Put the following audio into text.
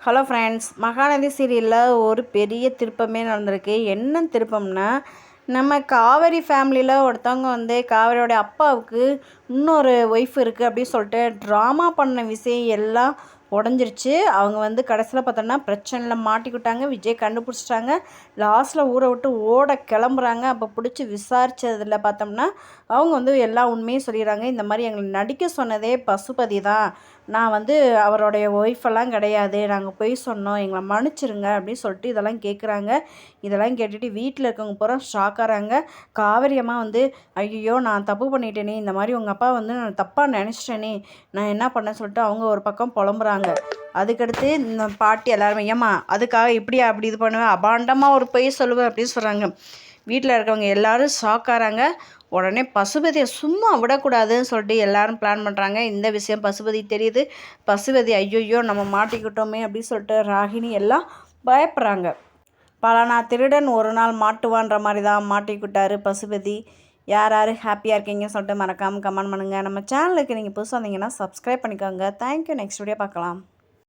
Hello friends, Mahanadi சீரியலில் ஒரு பெரிய திருப்பமே நடந்திருக்கு. என்ன திருப்பம்னா, நம்ம காவேரி ஃபேமிலியில் ஒருத்தவங்க காவேரியோடைய அப்பாவுக்கு இன்னொரு ஒய்ஃப் இருக்குது அப்படின்னு சொல்லிட்டு ட்ராமா பண்ண விஷயம் எல்லாம் உடஞ்சிருச்சு. அவங்க கடைசியில் பார்த்தோன்னா பிரச்சனையில் மாட்டிக்கிட்டாங்க. விஜய் கண்டுபிடிச்சிட்டாங்க. லாஸ்ட்டில் ஊரை விட்டு ஓட கிளம்புறாங்க. அப்போ பிடிச்சி விசாரித்ததில் பார்த்தோம்னா அவங்க எல்லா உண்மையும் சொல்லிடுறாங்க. இந்த மாதிரி எங்களை நடிக்க சொன்னதே பசுபதி தான். நான் அவருடைய ஒய்ஃபெல்லாம் கிடையாது. நாங்கள் பொய் சொன்னோம். எங்களை மன்னிச்சிருங்க அப்படின்னு சொல்லிட்டு இதெல்லாம் கேட்குறாங்க. இதெல்லாம் கேட்டுட்டு வீட்டில் இருக்கவங்க பூரா ஷாக்காகிறாங்க. காவேரி அம்மா ஐயோ நான் தப்பு பண்ணிட்டேனே, இந்த மாதிரி உங்கள் அப்பா நான் தப்பாக நினச்சிட்டேனே, நான் என்ன பண்ணேன்னு சொல்லிட்டு அவங்க ஒரு பக்கம் புலம்புறாங்க. அதுக்கடுத்து இந்த பாட்டி எல்லாருமே ஏம்மா அதுக்காக இப்படியா அப்படி இது பண்ணுவேன், அபாண்டமாக ஒரு பொய் சொல்லுவேன் அப்படின்னு சொல்கிறாங்க. வீட்டில் இருக்கவங்க எல்லோரும் ஷாக்காகிறாங்க. உடனே பசுபதியை சும்மா விடக்கூடாதுன்னு சொல்லிட்டு எல்லாரும் பிளான் பண்ணுறாங்க. இந்த விஷயம் பசுபதி தெரியுது. பசுபதி ஐயோ நம்ம மாட்டிக்கிட்டோமே அப்படின்னு சொல்லிட்டு ராகினி எல்லாம் பயப்படுறாங்க. பலானா திருடன் ஒரு நாள் மாட்டுவான்ற மாதிரி தான் மாட்டிக்கிட்டாரு பசுபதி. யார் யார் ஹாப்பியாக இருக்கீங்கன்னு சொல்லிட்டு மறக்காமல் கமெண்ட் பண்ணுங்கள். நம்ம சேனலுக்கு நீங்கள் புதுசாக வந்தீங்கன்னா சப்ஸ்கிரைப் பண்ணிக்கோங்க. தேங்க்யூ. நெக்ஸ்ட் வீடியோ பார்க்கலாம்.